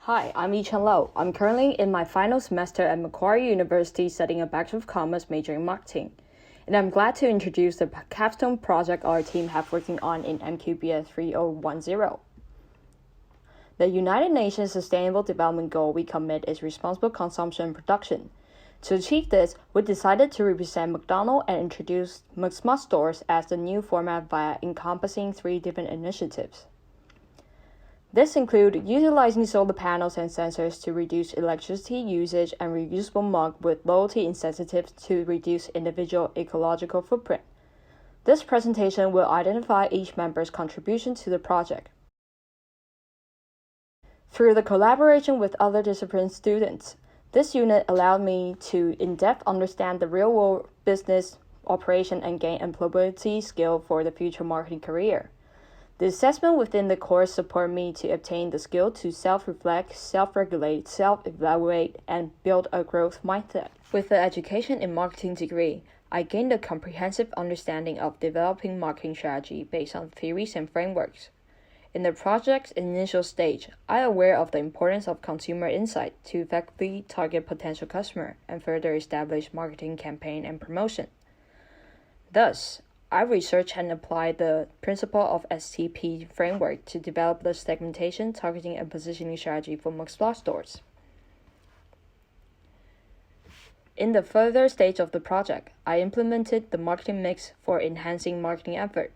Hi, I'm Yi-Chen. I'm currently in my final semester at Macquarie University studying a Bachelor of Commerce major in marketing. And I'm glad to introduce the capstone project our team have working on in MQBS3010. The United Nations Sustainable Development Goal we commit is responsible consumption and production. To achieve this, we decided to represent McDonald's and introduce McSmart stores as the new format via encompassing 3 different initiatives. This includes utilizing solar panels and sensors to reduce electricity usage and reusable mug with loyalty incentives to reduce individual ecological footprint. This presentation will identify each member's contribution to the project. Through the collaboration with other discipline students, this unit allowed me to in-depth understand the real-world business operation and gain employability skill for the future marketing career. The assessment within the course support me to obtain the skill to self-reflect, self-regulate, self-evaluate, and build a growth mindset. With the education in marketing degree, I gained a comprehensive understanding of developing marketing strategy based on theories and frameworks. In the project's initial stage, I am aware of the importance of consumer insight to effectively target potential customers and further establish marketing campaign and promotion. Thus, I researched and applied the principle of STP framework to develop the segmentation, targeting, and positioning strategy for McSmart stores. In the further stage of the project, I implemented the marketing mix for enhancing marketing effort.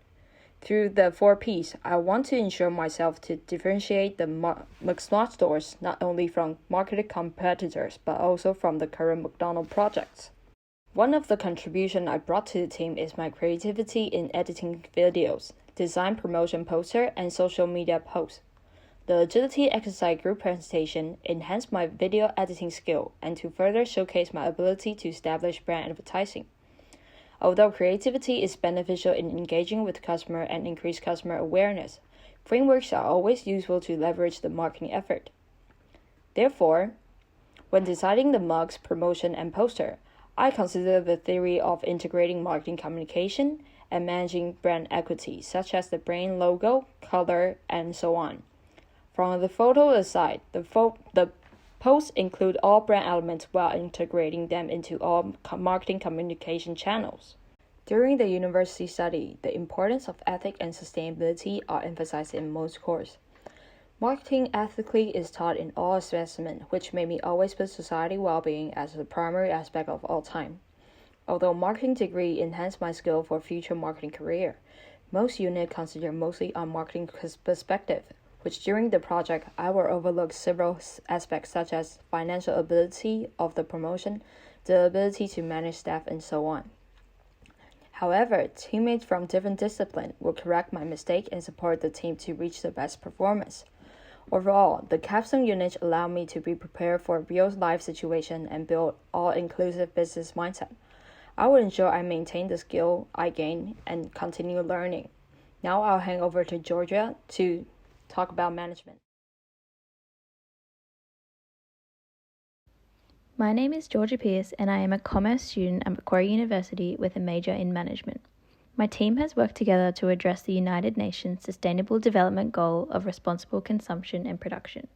Through the 4 Ps, I want to ensure myself to differentiate the McSmart stores not only from marketed competitors, but also from the current McDonald's projects. One of the contributions I brought to the team is my creativity in editing videos, design promotion poster, and social media posts. The agility exercise group presentation enhanced my video editing skill and to further showcase my ability to establish brand advertising. Although creativity is beneficial in engaging with customer and increase customer awareness, frameworks are always useful to leverage the marketing effort. Therefore, when deciding the mugs, promotion, and poster, I consider the theory of integrating marketing communication and managing brand equity, such as the brand logo, color, and so on. From the photo aside, the posts include all brand elements while integrating them into all marketing communication channels. During the university study, the importance of ethics and sustainability are emphasized in most courses. Marketing ethically is taught in all assessments, which made me always put society well-being as the primary aspect of all time. Although marketing degree enhanced my skill for future marketing career, most units consider mostly on marketing perspective, which during the project I will overlook several aspects such as financial ability of the promotion, the ability to manage staff, and so on. However, teammates from different disciplines will correct my mistake and support the team to reach the best performance. Overall, the capstone unit allowed me to be prepared for a real-life situation and build all-inclusive business mindset. I will ensure I maintain the skill I gain and continue learning. Now I'll hand over to Georgia to talk about management. My name is Georgia Pierce and I am a commerce student at Macquarie University with a major in management. My team has worked together to address the United Nations Sustainable Development Goal of responsible consumption and production.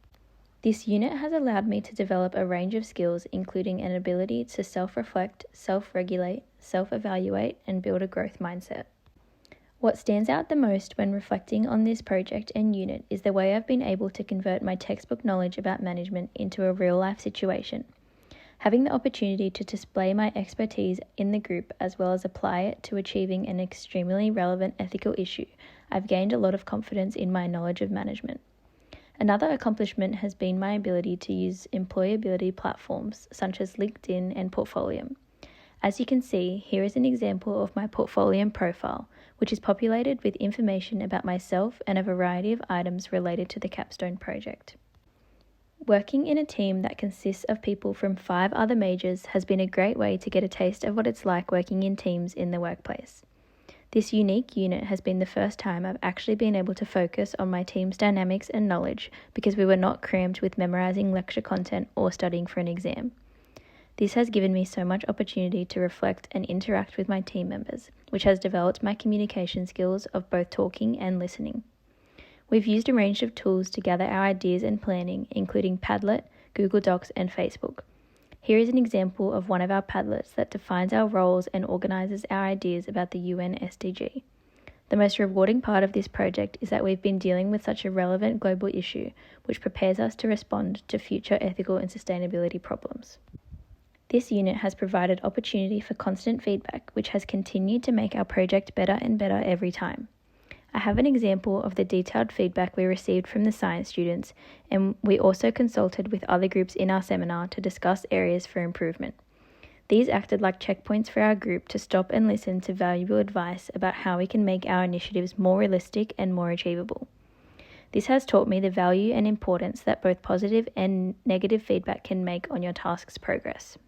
This unit has allowed me to develop a range of skills including an ability to self-reflect, self-regulate, self-evaluate, and build a growth mindset. What stands out the most when reflecting on this project and unit is the way I've been able to convert my textbook knowledge about management into a real-life situation. Having the opportunity to display my expertise in the group as well as apply it to achieving an extremely relevant ethical issue, I've gained a lot of confidence in my knowledge of management. Another accomplishment has been my ability to use employability platforms such as LinkedIn and Portfolio. As you can see, here is an example of my Portfolio profile, which is populated with information about myself and a variety of items related to the capstone project. Working in a team that consists of people from 5 other majors has been a great way to get a taste of what it's like working in teams in the workplace. This unique unit has been the first time I've actually been able to focus on my team's dynamics and knowledge because we were not crammed with memorizing lecture content or studying for an exam. This has given me so much opportunity to reflect and interact with my team members, which has developed my communication skills of both talking and listening. We've used a range of tools to gather our ideas and planning, including Padlet, Google Docs, and Facebook. Here is an example of one of our Padlets that defines our roles and organises our ideas about the UN SDG. The most rewarding part of this project is that we've been dealing with such a relevant global issue, which prepares us to respond to future ethical and sustainability problems. This unit has provided opportunity for constant feedback, which has continued to make our project better and better every time. I have an example of the detailed feedback we received from the science students, and we also consulted with other groups in our seminar to discuss areas for improvement. These acted like checkpoints for our group to stop and listen to valuable advice about how we can make our initiatives more realistic and more achievable. This has taught me the value and importance that both positive and negative feedback can make on your task's progress.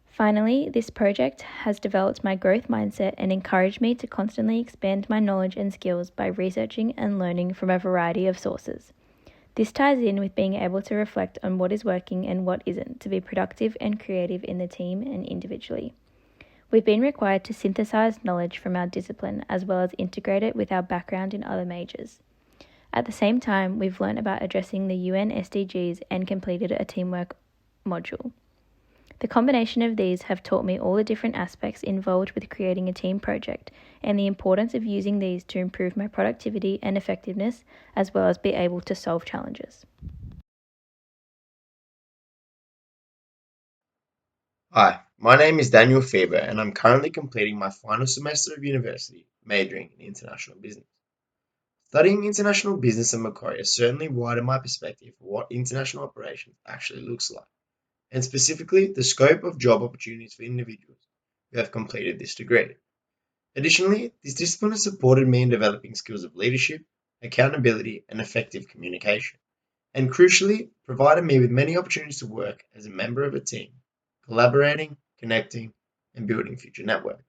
Finally, this project has developed my growth mindset and encouraged me to constantly expand my knowledge and skills by researching and learning from a variety of sources. This ties in with being able to reflect on what is working and what isn't to be productive and creative in the team and individually. We've been required to synthesize knowledge from our discipline as well as integrate it with our background in other majors. At the same time, we've learned about addressing the UN SDGs and completed a teamwork module. The combination of these have taught me all the different aspects involved with creating a team project and the importance of using these to improve my productivity and effectiveness as well as be able to solve challenges. Hi, my name is Daniel Faber and I'm currently completing my final semester of university, majoring in international business. Studying international business at Macquarie has certainly widened my perspective for what international operations actually looks like, and specifically the scope of job opportunities for individuals who have completed this degree. Additionally, this discipline has supported me in developing skills of leadership, accountability, and effective communication, and crucially, provided me with many opportunities to work as a member of a team, collaborating, connecting, and building future networks.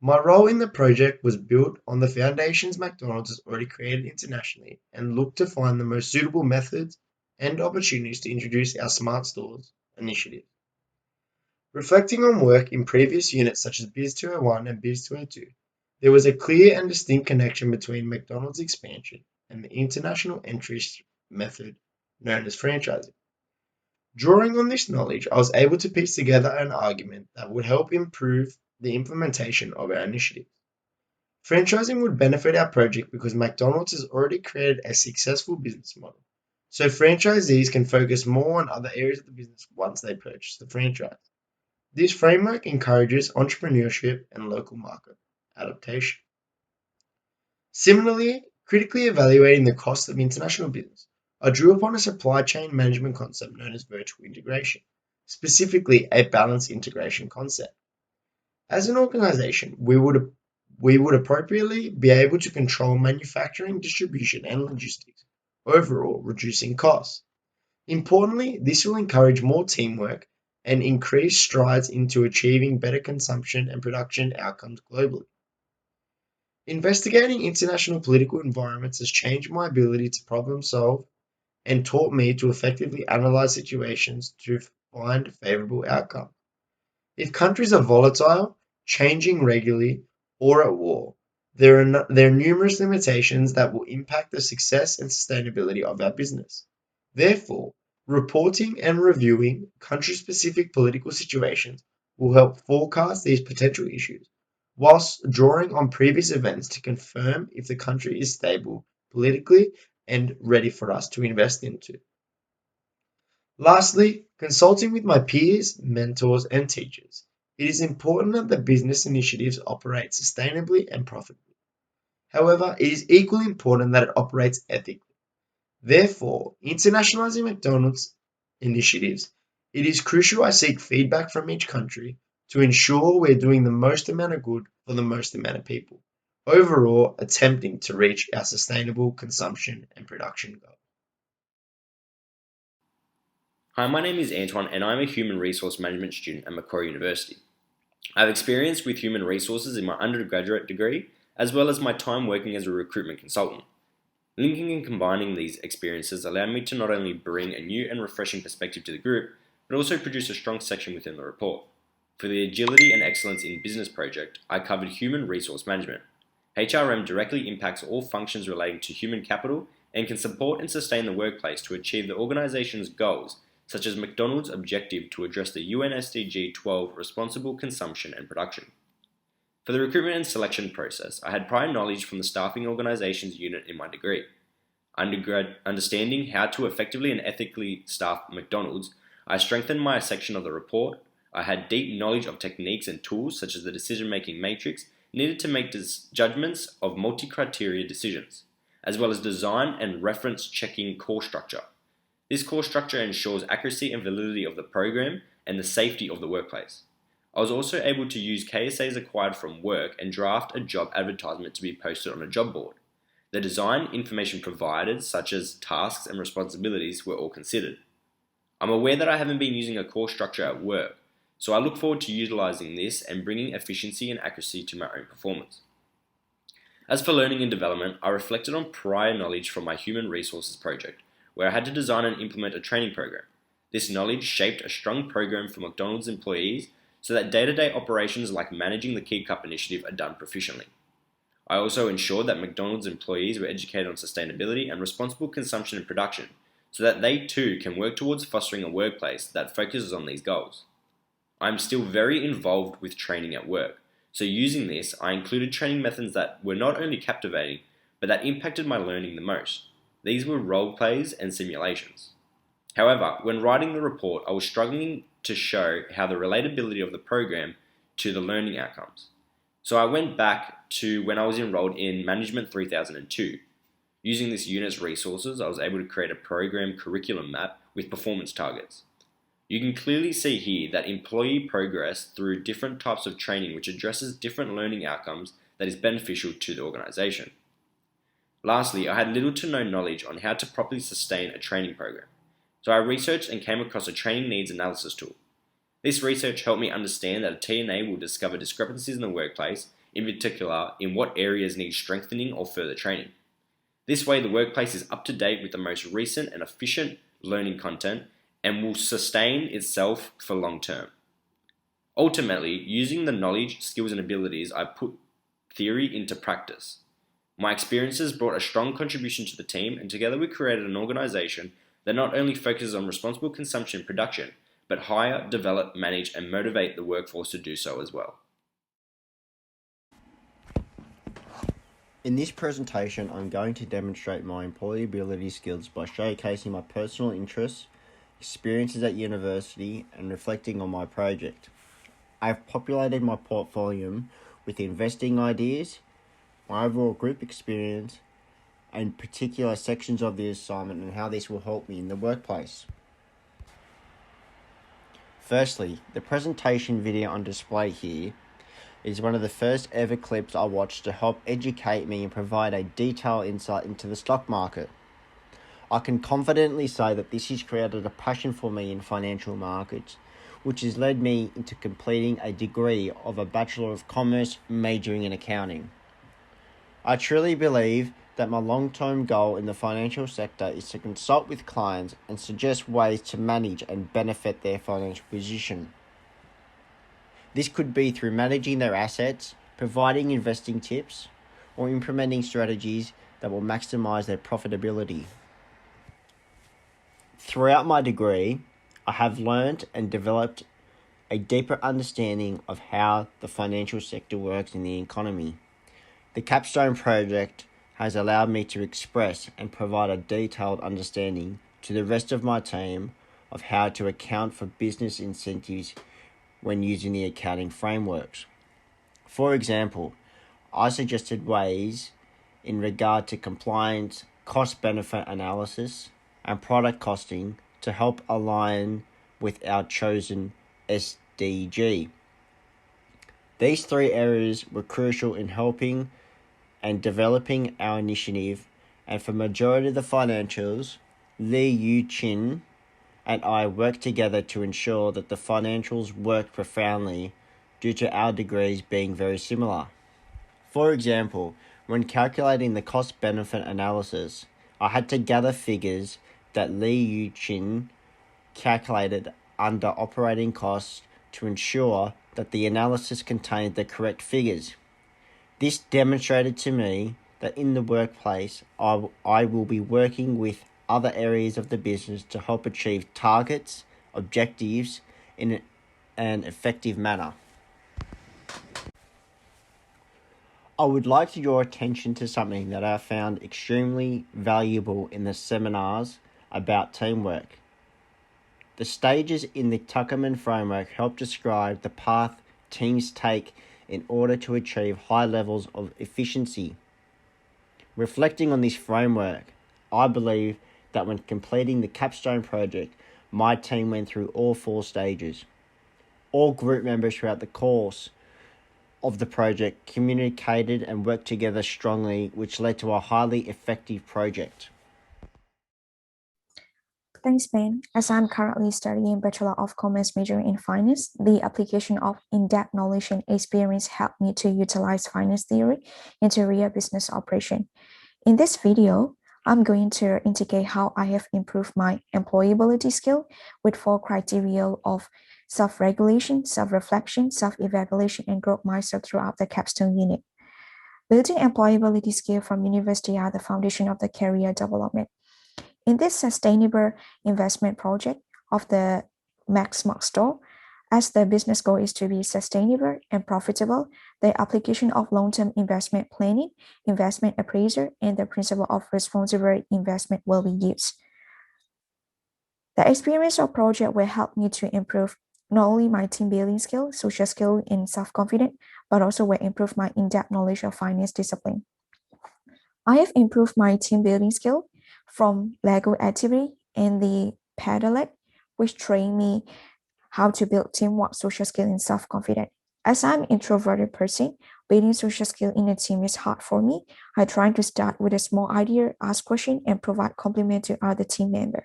My role in the project was built on the foundations McDonald's has already created internationally and looked to find the most suitable methods and opportunities to introduce our Smart Stores initiative. Reflecting on work in previous units such as Biz 201 and Biz 202, there was a clear and distinct connection between McDonald's expansion and the international entry method known as franchising. Drawing on this knowledge, I was able to piece together an argument that would help improve the implementation of our initiative. Franchising would benefit our project because McDonald's has already created a successful business model, so franchisees can focus more on other areas of the business once they purchase the franchise. This framework encourages entrepreneurship and local market adaptation. Similarly, critically evaluating the cost of international business, I drew upon a supply chain management concept known as virtual integration, specifically a balanced integration concept. As an organization, we would appropriately be able to control manufacturing, distribution, and logistics, overall reducing costs. Importantly, this will encourage more teamwork and increase strides into achieving better consumption and production outcomes globally. Investigating international political environments has changed my ability to problem solve and taught me to effectively analyze situations to find favorable outcomes. If countries are volatile, changing regularly, or at war, there are numerous limitations that will impact the success and sustainability of our business. Therefore, reporting and reviewing country-specific political situations will help forecast these potential issues, whilst drawing on previous events to confirm if the country is stable politically and ready for us to invest into. Lastly, consulting with my peers, mentors, and teachers. It is important that the business initiatives operate sustainably and profitably. However, it is equally important that it operates ethically. Therefore, internationalizing McDonald's initiatives, it is crucial I seek feedback from each country to ensure we're doing the most amount of good for the most amount of people, overall attempting to reach our sustainable consumption and production goals. Hi, my name is Antoine and I'm a Human Resource Management student at Macquarie University. I have experience with human resources in my undergraduate degree as well as my time working as a recruitment consultant. Linking and combining these experiences allowed me to not only bring a new and refreshing perspective to the group, but also produce a strong section within the report. For the agility and excellence in business project, I covered human resource management. HRM directly impacts all functions relating to human capital and can support and sustain the workplace to achieve the organization's goals, such as McDonald's objective to address the UN SDG 12 responsible consumption and production. For the recruitment and selection process, I had prior knowledge from the staffing organizations unit in my degree. Understanding how to effectively and ethically staff McDonald's, I strengthened my section of the report. I had deep knowledge of techniques and tools such as the decision-making matrix needed to make judgments of multi-criteria decisions, as well as design and reference checking core structure. This core structure ensures accuracy and validity of the program and the safety of the workplace. I was also able to use KSAs acquired from work and draft a job advertisement to be posted on a job board. The design information provided, such as tasks and responsibilities, were all considered. I'm aware that I haven't been using a core structure at work, so I look forward to utilizing this and bringing efficiency and accuracy to my own performance. As for learning and development, I reflected on prior knowledge from my human resources project, where I had to design and implement a training program. This knowledge shaped a strong program for McDonald's employees so that day-to-day operations like managing the Key Cup initiative are done proficiently. I also ensured that McDonald's employees were educated on sustainability and responsible consumption and production, so that they too can work towards fostering a workplace that focuses on these goals. I am still very involved with training at work, so using this, I included training methods that were not only captivating, but that impacted my learning the most. These were role plays and simulations. However, when writing the report, I was struggling to show how the relatability of the program to the learning outcomes. So I went back to when I was enrolled in Management 3002. Using this unit's resources, I was able to create a program curriculum map with performance targets. You can clearly see here that employee progress through different types of training which addresses different learning outcomes that is beneficial to the organization. Lastly, I had little to no knowledge on how to properly sustain a training program, so I researched and came across a training needs analysis tool. This research helped me understand that a TNA will discover discrepancies in the workplace, in particular in what areas need strengthening or further training. This way, the workplace is up to date with the most recent and efficient learning content and will sustain itself for long term. Ultimately, using the knowledge, skills, and abilities, I put theory into practice. My experiences brought a strong contribution to the team, and together we created an organization that not only focuses on responsible consumption and production, but hire, develop, manage, and motivate the workforce to do so as well. In this presentation, I'm going to demonstrate my employability skills by showcasing my personal interests, experiences at university, and reflecting on my project. I've populated my portfolio with investing ideas, my overall group experience, and particular sections of the assignment and how this will help me in the workplace. Firstly, the presentation video on display here is one of the first ever clips I watched to help educate me and provide a detailed insight into the stock market. I can confidently say that this has created a passion for me in financial markets, which has led me into completing a degree of a Bachelor of Commerce majoring in accounting. I truly believe that my long-term goal in the financial sector is to consult with clients and suggest ways to manage and benefit their financial position. This could be through managing their assets, providing investing tips, or implementing strategies that will maximize their profitability. Throughout my degree, I have learned and developed a deeper understanding of how the financial sector works in the economy. The capstone project has allowed me to express and provide a detailed understanding to the rest of my team of how to account for business incentives when using the accounting frameworks. For example, I suggested ways in regard to compliance, cost-benefit analysis, and product costing to help align with our chosen SDG. These three areas were crucial in helping and developing our initiative, and for majority of the financials, Yi-Chen and I worked together to ensure that the financials worked profoundly due to our degrees being very similar. For example, when calculating the cost-benefit analysis, I had to gather figures that Yi-Chen calculated under operating costs to ensure that the analysis contained the correct figures. This demonstrated to me that in the workplace, I will be working with other areas of the business to help achieve targets, objectives in an effective manner. I would like to draw attention to something that I found extremely valuable in the seminars about teamwork. The stages in the Tuckerman framework help describe the path teams take in order to achieve high levels of efficiency. Reflecting on this framework, I believe that when completing the capstone project, my team went through all 4 stages. All group members throughout the course of the project communicated and worked together strongly, which led to a highly effective project. Thanks, Ben. As I'm currently studying Bachelor of Commerce major in finance, the application of in-depth knowledge and experience helped me to utilize finance theory into real business operation. In this video, I'm going to indicate how I have improved my employability skill with 4 criteria of self-regulation, self-reflection, self-evaluation, and growth mindset throughout the capstone unit. Building employability skill from university are the foundation of the career development. In this sustainable investment project of the McSmart store, as the business goal is to be sustainable and profitable, the application of long-term investment planning, investment appraiser, and the principle of responsible investment will be used. The experience of project will help me to improve not only my team building skill, social skill, and self-confidence, but also will improve my in-depth knowledge of finance discipline. I have improved my team building skill from Lego activity and the Pedalet, which train me how to build teamwork, social skill, and self-confidence. As I'm an introverted person, building social skill in a team is hard for me. I try to start with a small idea, ask questions, and provide compliment to other team members.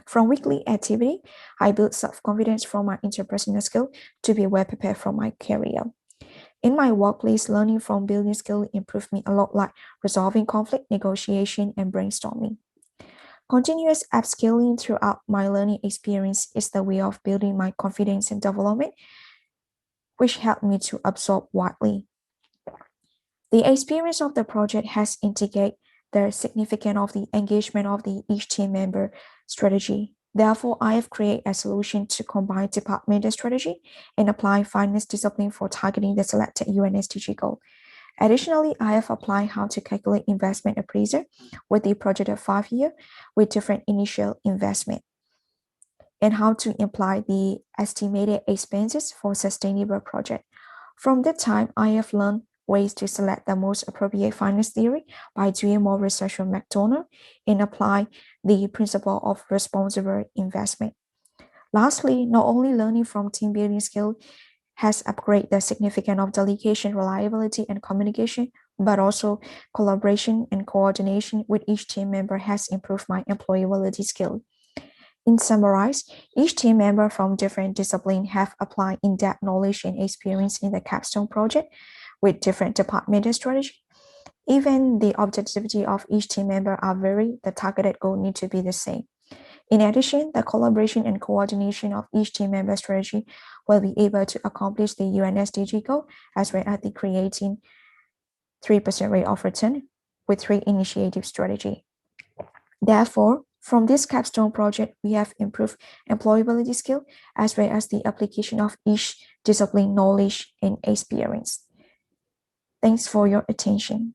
From weekly activity, I build self-confidence from my interpersonal skill to be well prepared for my career. In my workplace, learning from building skill improved me a lot, like resolving conflict, negotiation, and brainstorming. Continuous upskilling throughout my learning experience is the way of building my confidence and development, which helped me to absorb widely. The experience of the project has indicated the significance of the engagement of each team member strategy. Therefore, I have created a solution to combine departmental strategy and apply finance discipline for targeting the selected UNSDG goal. Additionally, I have applied how to calculate investment appraiser with the projected 5-year with different initial investment, and how to apply the estimated expenses for sustainable project. From that time, I have learned ways to select the most appropriate finance theory by doing more research on McDonald and apply the principle of responsible investment. Lastly, not only learning from team building skill has upgraded the significance of delegation, reliability, and communication, but also collaboration and coordination with each team member has improved my employability skill. In summarize, each team member from different disciplines have applied in-depth knowledge and experience in the capstone project with different departmental strategy. Even the objectivity of each team member are varied, the targeted goal need to be the same. In addition, the collaboration and coordination of each team member strategy will be able to accomplish the UNSDG goal, as well as the creating 3% rate of return with 3 initiative strategy. Therefore, from this capstone project, we have improved employability skill as well as the application of each discipline knowledge and experience. Thanks for your attention.